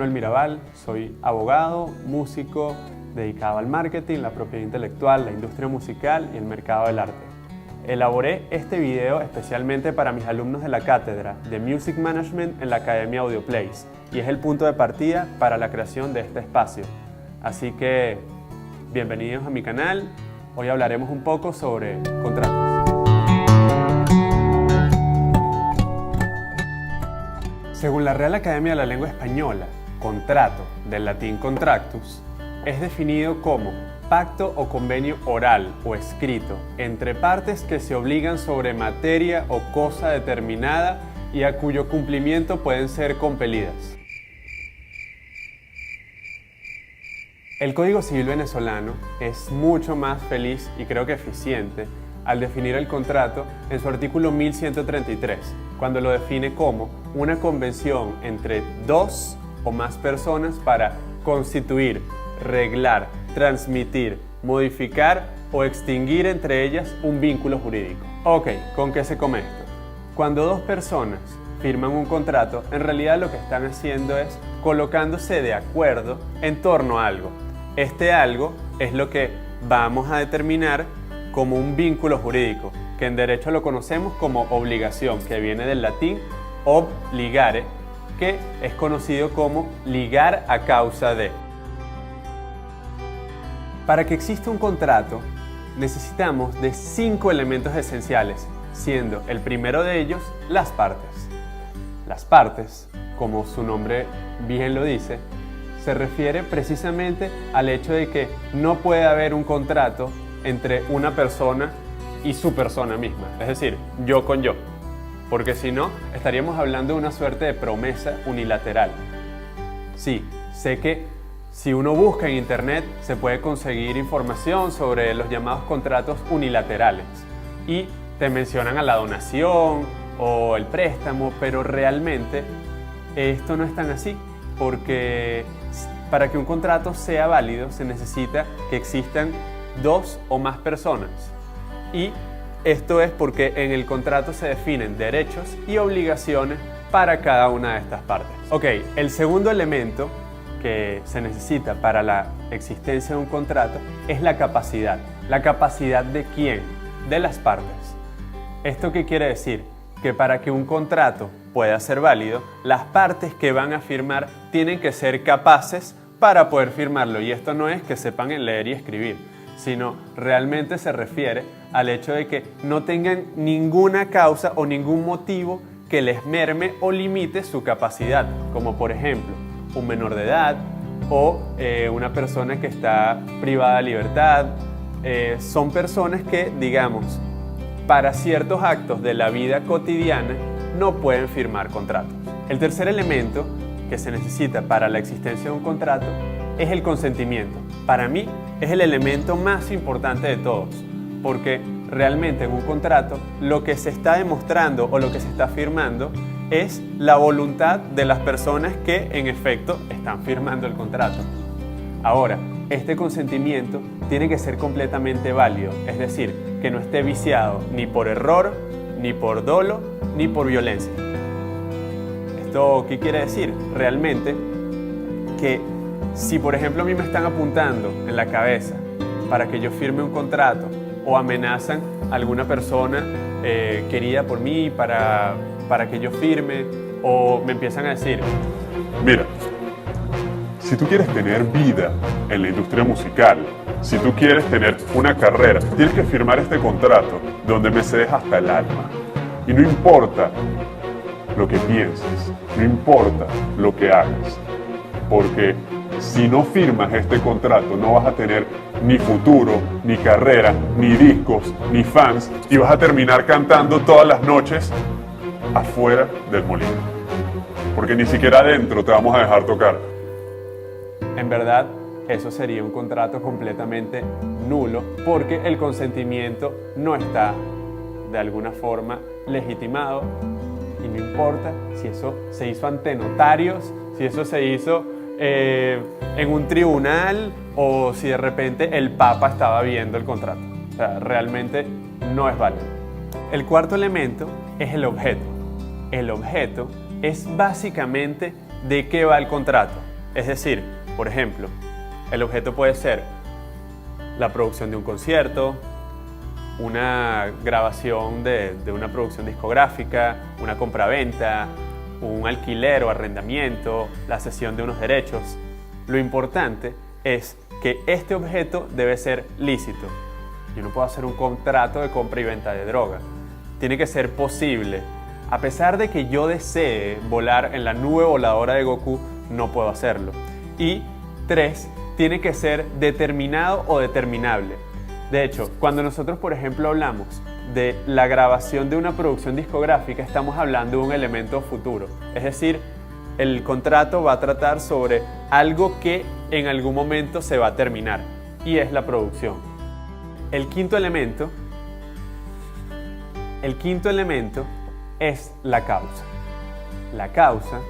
Manuel Mirabal, soy abogado, músico, dedicado al marketing, la propiedad intelectual, la industria musical y el mercado del arte. Elaboré este video especialmente para mis alumnos de la cátedra de Music Management en la Academia AudioPlace y es el punto de partida para la creación de este espacio. Así que, bienvenidos a mi canal. Hoy hablaremos un poco sobre contratos. Según la Real Academia de la Lengua Española, contrato, del latín contractus, es definido como pacto o convenio oral o escrito entre partes que se obligan sobre materia o cosa determinada y a cuyo cumplimiento pueden ser compelidas. El Código Civil venezolano es mucho más feliz y creo que eficiente al definir el contrato en su artículo 1133, cuando lo define como una convención entre dos o más personas para constituir, reglar, transmitir, modificar o extinguir entre ellas un vínculo jurídico. Ok, ¿con qué se come esto? Cuando dos personas firman un contrato, en realidad lo que están haciendo es colocándose de acuerdo en torno a algo. Este algo es lo que vamos a determinar como un vínculo jurídico, que en derecho lo conocemos como obligación, que viene del latín obligare, que es conocido como ligar a causa de. Para que exista un contrato, necesitamos de 5 elementos esenciales, siendo el primero de ellos las partes. Las partes, como su nombre bien lo dice, se refiere precisamente al hecho de que no puede haber un contrato entre una persona y su persona misma, es decir, yo con yo, porque si no, estaríamos hablando de una suerte de promesa unilateral. Sí, sé que si uno busca en internet se puede conseguir información sobre los llamados contratos unilaterales y te mencionan a la donación o el préstamo, pero realmente esto no es tan así, porque para que un contrato sea válido se necesita que existan dos o más personas y esto es porque en el contrato se definen derechos y obligaciones para cada una de estas partes. Ok, el segundo elemento que se necesita para la existencia de un contrato es la capacidad. ¿La capacidad de quién? De las partes. ¿Esto qué quiere decir? Que para que un contrato pueda ser válido, las partes que van a firmar tienen que ser capaces para poder firmarlo. Y esto no es que sepan leer y escribir, sino realmente se refiere al hecho de que no tengan ninguna causa o ningún motivo que les merme o limite su capacidad, como por ejemplo un menor de edad o una persona que está privada de libertad. Son personas que, digamos, para ciertos actos de la vida cotidiana no pueden firmar contratos. El tercer elemento que se necesita para la existencia de un contrato es el consentimiento. Para mí es el elemento más importante de todos, porque realmente en un contrato lo que se está demostrando o lo que se está firmando es la voluntad de las personas que en efecto están firmando el contrato. Ahora, este consentimiento tiene que ser completamente válido, es decir, que no esté viciado ni por error, ni por dolo, ni por violencia. ¿Esto qué quiere decir? Realmente que si por ejemplo a mí me están apuntando en la cabeza para que yo firme un contrato o amenazan a alguna persona querida por mí para que yo firme, o me empiezan a decir: mira, si tú quieres tener vida en la industria musical, si tú quieres tener una carrera, tienes que firmar este contrato donde me cedes hasta el alma. Y no importa lo que pienses, no importa lo que hagas, porque si no firmas este contrato no vas a tener ni futuro, ni carrera, ni discos, ni fans, y vas a terminar cantando todas las noches afuera del molino, porque ni siquiera adentro te vamos a dejar tocar. En verdad, eso sería un contrato completamente nulo, porque el consentimiento no está de alguna forma legitimado, y no importa si eso se hizo ante notarios, si eso se hizo en un tribunal o si de repente el Papa estaba viendo el contrato. O sea, realmente no es válido. El cuarto elemento es el objeto. El objeto es básicamente de qué va el contrato. Es decir, por ejemplo, el objeto puede ser la producción de un concierto, una grabación de una producción discográfica, una compraventa, un alquiler o arrendamiento, la cesión de unos derechos. Lo importante es que este objeto debe ser lícito. Yo no puedo hacer un contrato de compra y venta de droga. Tiene que ser posible. A pesar de que yo desee volar en la nube voladora de Goku, no puedo hacerlo. Y 3, tiene que ser determinado o determinable. De hecho, cuando nosotros, por ejemplo, hablamos de la grabación de una producción discográfica, estamos hablando de un elemento futuro. Es decir, el contrato va a tratar sobre algo que en algún momento se va a terminar, y es la producción. El quinto elemento es la causa. La causa,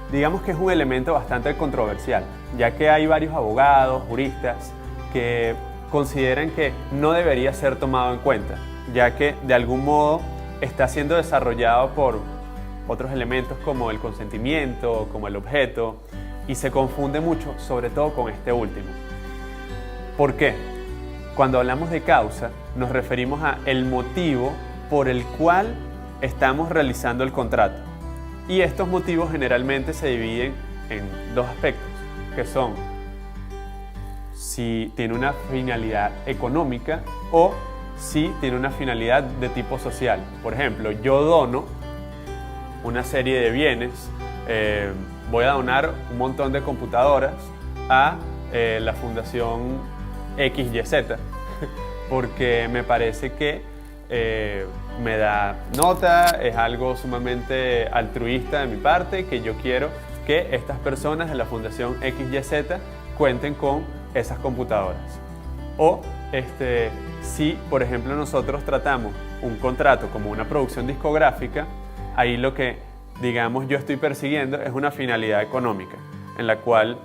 digamos que es un elemento bastante controversial, ya que hay varios abogados, juristas, que consideran que no debería ser tomado en cuenta, ya que de algún modo está siendo desarrollado por otros elementos como el consentimiento, como el objeto, y se confunde mucho, sobre todo con este último. ¿Por qué? Cuando hablamos de causa, nos referimos a el motivo por el cual estamos realizando el contrato. Y estos motivos generalmente se dividen en dos aspectos, que son si tiene una finalidad económica o si tiene una finalidad de tipo social. Por ejemplo, yo dono una serie de bienes, voy a donar un montón de computadoras a la Fundación XYZ, porque me parece que me da nota, es algo sumamente altruista de mi parte, que yo quiero que estas personas de la Fundación XYZ cuenten con esas computadoras. O si, por ejemplo, nosotros tratamos un contrato como una producción discográfica, ahí lo que, digamos, yo estoy persiguiendo es una finalidad económica, en la cual,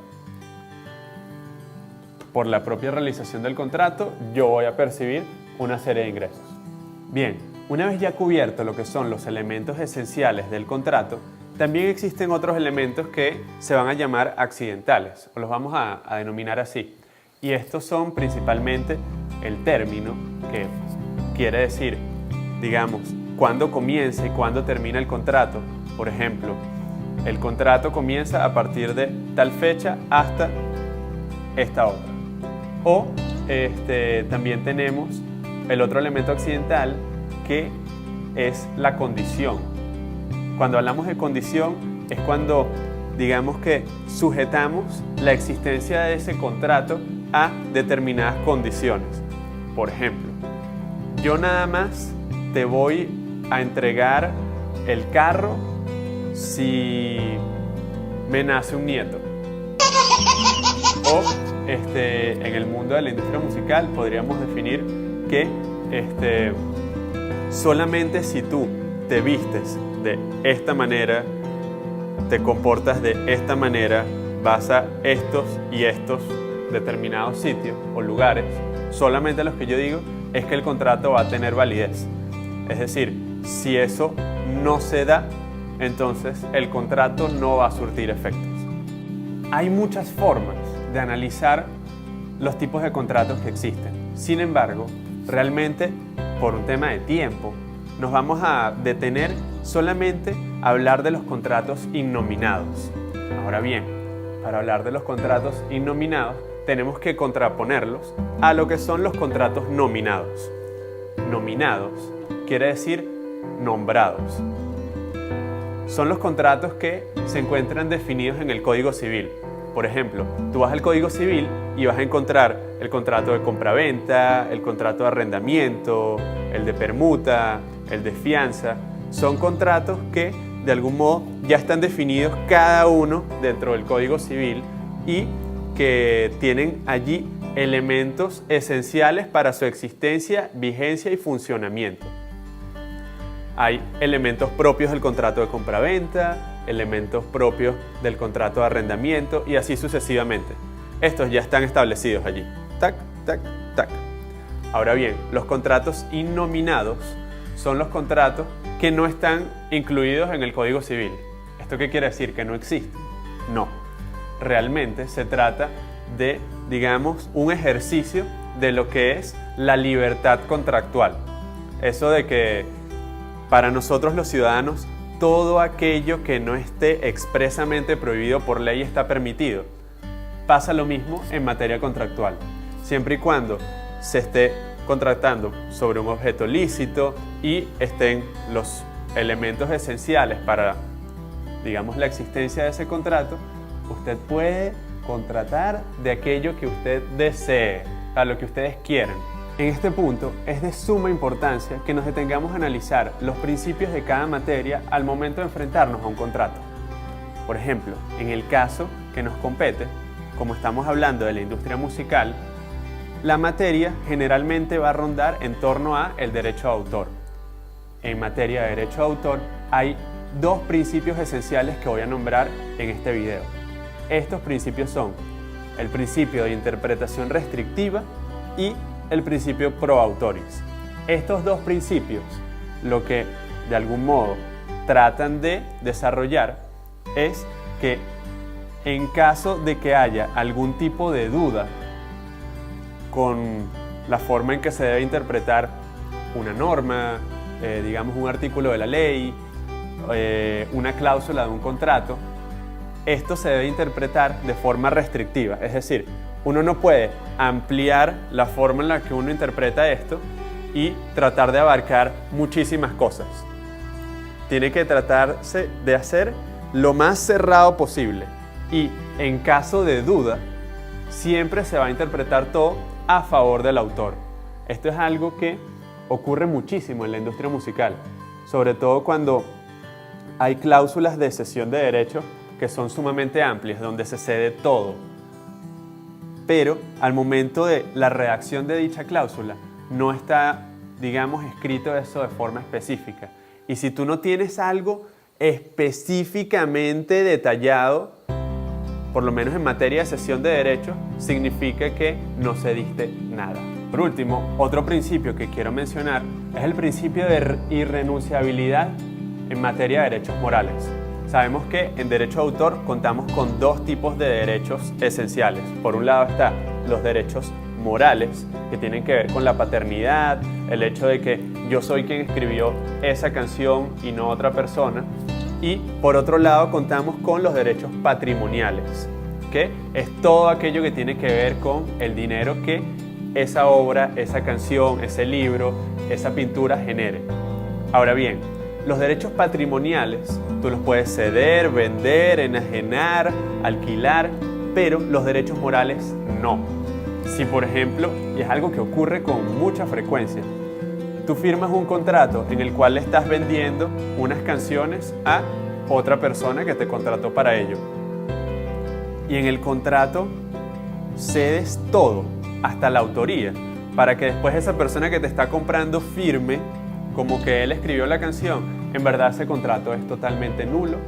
por la propia realización del contrato, yo voy a percibir una serie de ingresos. Bien, una vez ya cubierto lo que son los elementos esenciales del contrato, también existen otros elementos que se van a llamar accidentales, o los vamos a denominar así. Y estos son principalmente el término, que quiere decir, digamos, cuándo comienza y cuándo termina el contrato. Por ejemplo, el contrato comienza a partir de tal fecha hasta esta otra. O también tenemos el otro elemento accidental, que es la condición. Cuando hablamos de condición es cuando, digamos, que sujetamos la existencia de ese contrato a determinadas condiciones. Por ejemplo, yo nada más te voy a entregar el carro si me nace un nieto. O en el mundo de la industria musical podríamos definir que solamente si tú te vistes de esta manera, te comportas de esta manera, vas a estos y estos determinados sitios o lugares, solamente los que yo digo, es que el contrato va a tener validez. Es decir, si eso no se da, entonces el contrato no va a surtir efectos. Hay muchas formas de analizar los tipos de contratos que existen. Sin embargo, realmente, por un tema de tiempo, nos vamos a detener solamente a hablar de los contratos innominados. Ahora bien, para hablar de los contratos innominados, tenemos que contraponerlos a lo que son los contratos nominados. Nominados quiere decir nombrados. Son los contratos que se encuentran definidos en el Código Civil. Por ejemplo, tú vas al Código Civil y vas a encontrar el contrato de compraventa, el contrato de arrendamiento, el de permuta, el de fianza. Son contratos que de algún modo ya están definidos cada uno dentro del Código Civil y que tienen allí elementos esenciales para su existencia, vigencia y funcionamiento. Hay elementos propios del contrato de compraventa, elementos propios del contrato de arrendamiento y así sucesivamente. Estos ya están establecidos allí. Tac, tac, tac. Ahora bien, los contratos innominados son los contratos que no están incluidos en el Código Civil. ¿Esto qué quiere decir? ¿Que no existen? No. realmente se trata de, digamos, un ejercicio de lo que es la libertad contractual. Eso de que para nosotros los ciudadanos todo aquello que no esté expresamente prohibido por ley está permitido. Pasa lo mismo en materia contractual. Siempre y cuando se esté contratando sobre un objeto lícito y estén los elementos esenciales para, digamos, la existencia de ese contrato, usted puede contratar de aquello que usted desee, a lo que ustedes quieran. En este punto es de suma importancia que nos detengamos a analizar los principios de cada materia al momento de enfrentarnos a un contrato. Por ejemplo, en el caso que nos compete, como estamos hablando de la industria musical, la materia generalmente va a rondar en torno a el derecho de autor. En materia de derecho de autor hay dos principios esenciales que voy a nombrar en este video. Estos principios son el principio de interpretación restrictiva y el principio pro autoris. Estos dos principios lo que de algún modo tratan de desarrollar es que en caso de que haya algún tipo de duda con la forma en que se debe interpretar una norma, digamos un artículo de la ley, una cláusula de un contrato, esto se debe interpretar de forma restrictiva, es decir, uno no puede ampliar la forma en la que uno interpreta esto y tratar de abarcar muchísimas cosas. Tiene que tratarse de hacer lo más cerrado posible y en caso de duda, siempre se va a interpretar todo a favor del autor. Esto es algo que ocurre muchísimo en la industria musical, sobre todo cuando hay cláusulas de cesión de derechos que son sumamente amplias, donde se cede todo. Pero al momento de la redacción de dicha cláusula no está, digamos, escrito eso de forma específica. Y si tú no tienes algo específicamente detallado, por lo menos en materia de cesión de derechos, significa que no cediste nada. Por último, otro principio que quiero mencionar es el principio de irrenunciabilidad en materia de derechos morales. Sabemos que en derecho de autor contamos con dos tipos de derechos esenciales. Por un lado están los derechos morales, que tienen que ver con la paternidad, el hecho de que yo soy quien escribió esa canción y no otra persona. Y por otro lado contamos con los derechos patrimoniales, que es todo aquello que tiene que ver con el dinero que esa obra, esa canción, ese libro, esa pintura genere. Ahora bien, los derechos patrimoniales tú los puedes ceder, vender, enajenar, alquilar, pero los derechos morales no. Si por ejemplo, y es algo que ocurre con mucha frecuencia, tú firmas un contrato en el cual le estás vendiendo unas canciones a otra persona que te contrató para ello. Y en el contrato cedes todo, hasta la autoría, para que después esa persona que te está comprando firme como que él escribió la canción. En verdad ese contrato es totalmente nulo,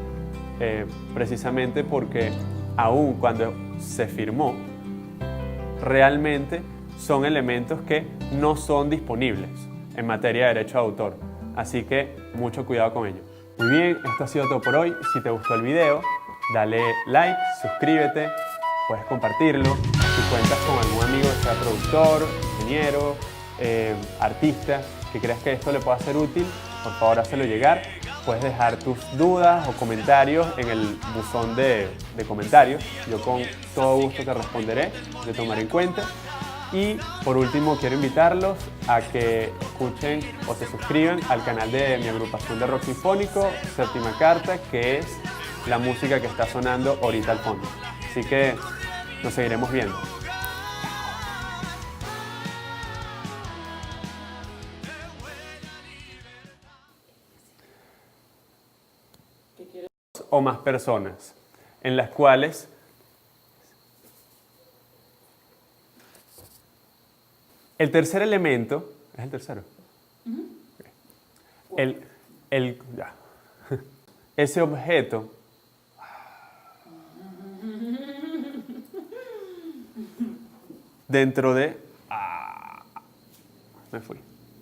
precisamente porque aun cuando se firmó, realmente son elementos que no son disponibles en materia de derecho de autor. Así que mucho cuidado con ello. Muy bien, esto ha sido todo por hoy. Si te gustó el video, dale like, suscríbete, puedes compartirlo. Si cuentas con algún amigo que sea productor, ingeniero, artista, que creas que esto le pueda ser útil, por favor hácelo llegar. Puedes dejar tus dudas o comentarios en el buzón de comentarios. Yo con todo gusto te responderé, te tomaré en cuenta. Y por último quiero invitarlos a que escuchen o se suscriban al canal de mi agrupación de rock sinfónico, Séptima Carta, que es la música que está sonando ahorita al fondo. Así que nos seguiremos viendo. O más personas, en las cuales el tercer elemento, ¿es el tercero? Ya. Ese objeto dentro de... me fui.